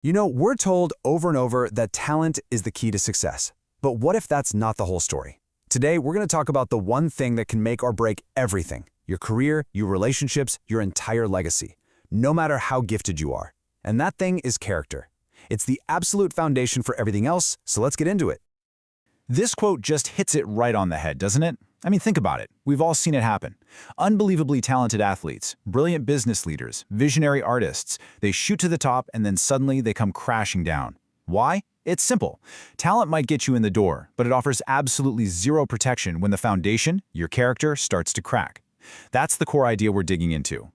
You know, we're told over and over that talent is the key to success. But what if that's not the whole story? Today, we're going to talk about the one thing that can make or break everything: your career, your relationships, your entire legacy, no matter how gifted you are. And that thing is character. It's the absolute foundation for everything else, so let's get into it. This quote just hits it right on the head, doesn't it? I mean, think about it. We've all seen it happen. Unbelievably talented athletes, brilliant business leaders, visionary artists, they shoot to the top and then suddenly they come crashing down. Why? It's simple. Talent might get you in the door, but it offers absolutely zero protection when the foundation, your character, starts to crack. That's the core idea we're digging into.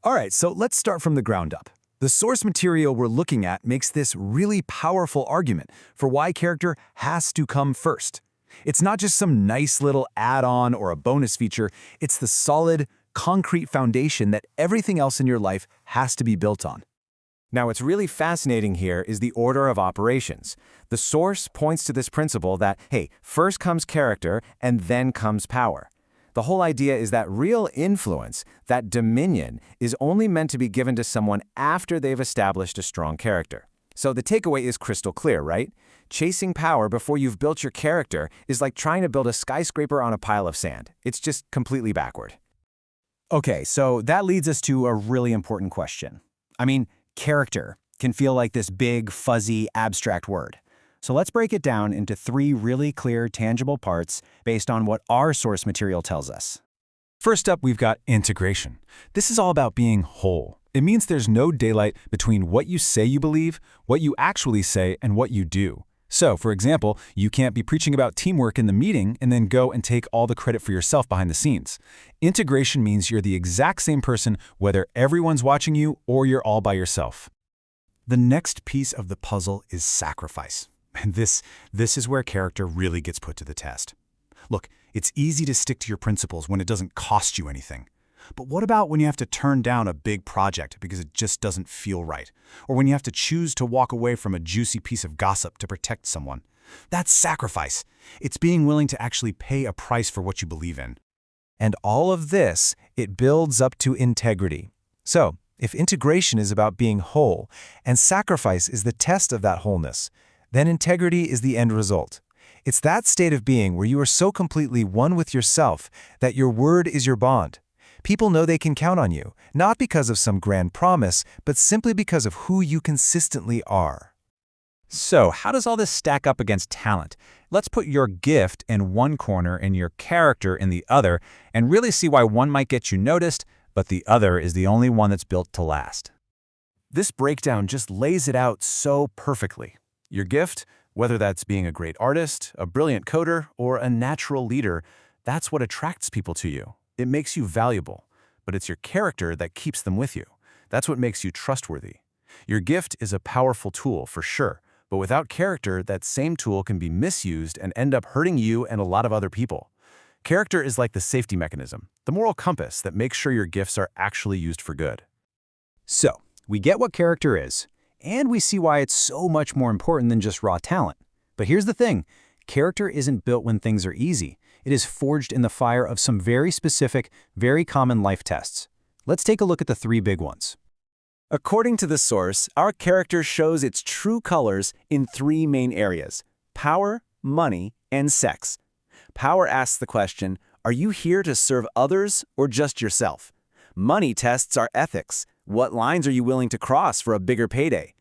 All right, so let's start from the ground up. The source material we're looking at makes this really powerful argument for why character has to come first. It's not just some nice little add-on or a bonus feature, it's the solid, concrete foundation that everything else in your life has to be built on. Now, what's really fascinating here is the order of operations. The source points to this principle that, hey, first comes character and then comes power. The whole idea is that real influence, that dominion, is only meant to be given to someone after they've established a strong character. So the takeaway is crystal clear, right? Chasing power before you've built your character is like trying to build a skyscraper on a pile of sand. It's just completely backward. Okay, so that leads us to a really important question. I mean, character can feel like this big, fuzzy, abstract word. So let's break it down into three really clear, tangible parts based on what our source material tells us. First up, we've got integration. This is all about being whole. It means there's no daylight between what you say you believe, what you actually say, and what you do. So, for example, you can't be preaching about teamwork in the meeting and then go and take all the credit for yourself behind the scenes. Integration means you're the exact same person whether everyone's watching you or you're all by yourself. The next piece of the puzzle is sacrifice. And this is where character really gets put to the test. Look, it's easy to stick to your principles when it doesn't cost you anything. But what about when you have to turn down a big project because it just doesn't feel right? Or when you have to choose to walk away from a juicy piece of gossip to protect someone? That's sacrifice. It's being willing to actually pay a price for what you believe in. And all of this, it builds up to integrity. So, if integration is about being whole, and sacrifice is the test of that wholeness, then integrity is the end result. It's that state of being where you are so completely one with yourself that your word is your bond. People know they can count on you, not because of some grand promise, but simply because of who you consistently are. So, how does all this stack up against talent? Let's put your gift in one corner and your character in the other, and really see why one might get you noticed, but the other is the only one that's built to last. This breakdown just lays it out so perfectly. Your gift, whether that's being a great artist, a brilliant coder, or a natural leader, that's what attracts people to you. It makes you valuable, but it's your character that keeps them with you. That's what makes you trustworthy. Your gift is a powerful tool, for sure, but without character, that same tool can be misused and end up hurting you and a lot of other people. Character is like the safety mechanism, the moral compass that makes sure your gifts are actually used for good. So, we get what character is, and we see why it's so much more important than just raw talent. But here's the thing, character isn't built when things are easy. It is forged in the fire of some very specific, very common life tests. Let's take a look at the three big ones. According to the source, our character shows its true colors in three main areas: power, money, and sex. Power asks the question, are you here to serve others or just yourself? Money tests our ethics. What lines are you willing to cross for a bigger payday?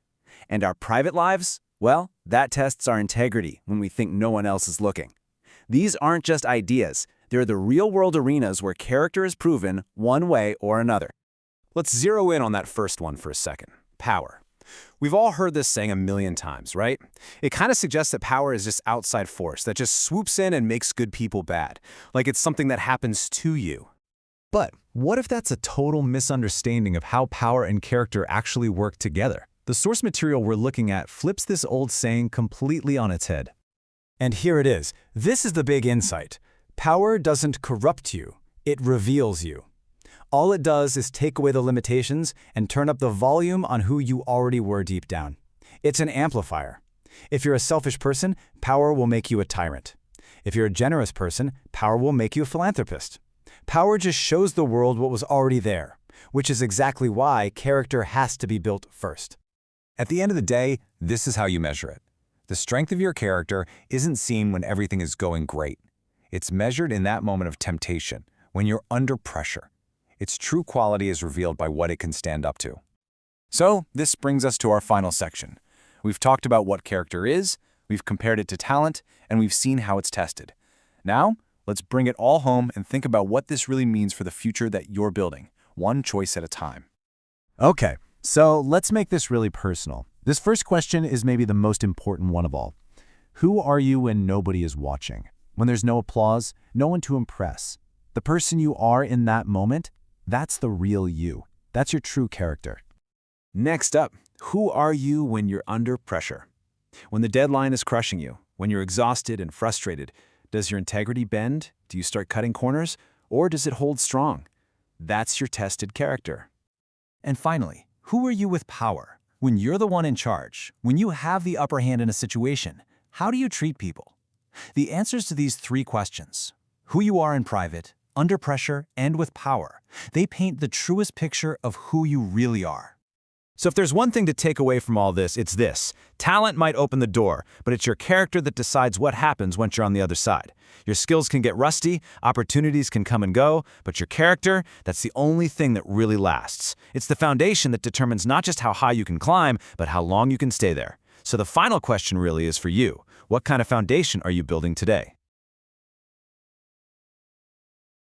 And our private lives? Well, that tests our integrity when we think no one else is looking. These aren't just ideas. They're the real-world arenas where character is proven one way or another. Let's zero in on that first one for a second: power. We've all heard this saying a million times, right? It kind of suggests that power is this outside force that just swoops in and makes good people bad, like it's something that happens to you. But what if that's a total misunderstanding of how power and character actually work together? The source material we're looking at flips this old saying completely on its head. And here it is. This is the big insight. Power doesn't corrupt you, it reveals you. All it does is take away the limitations and turn up the volume on who you already were deep down. It's an amplifier. If you're a selfish person, power will make you a tyrant. If you're a generous person, power will make you a philanthropist. Power just shows the world what was already there, which is exactly why character has to be built first. At the end of the day, this is how you measure it. The strength of your character isn't seen when everything is going great. It's measured in that moment of temptation, when you're under pressure. Its true quality is revealed by what it can stand up to. So, this brings us to our final section. We've talked about what character is, we've compared it to talent, and we've seen how it's tested. Now, let's bring it all home and think about what this really means for the future that you're building, one choice at a time. Okay, so let's make this really personal. This first question is maybe the most important one of all. Who are you when nobody is watching? When there's no applause, no one to impress? The person you are in that moment, that's the real you. That's your true character. Next up, who are you when you're under pressure? When the deadline is crushing you, when you're exhausted and frustrated, does your integrity bend? Do you start cutting corners? Or does it hold strong? That's your tested character. And finally, who are you with power? When you're the one in charge, when you have the upper hand in a situation, how do you treat people? The answers to these three questions, who you are in private, under pressure, and with power, they paint the truest picture of who you really are. So if there's one thing to take away from all this, it's this. Talent might open the door, but it's your character that decides what happens once you're on the other side. Your skills can get rusty, opportunities can come and go, but your character, that's the only thing that really lasts. It's the foundation that determines not just how high you can climb, but how long you can stay there. So the final question really is for you. What kind of foundation are you building today?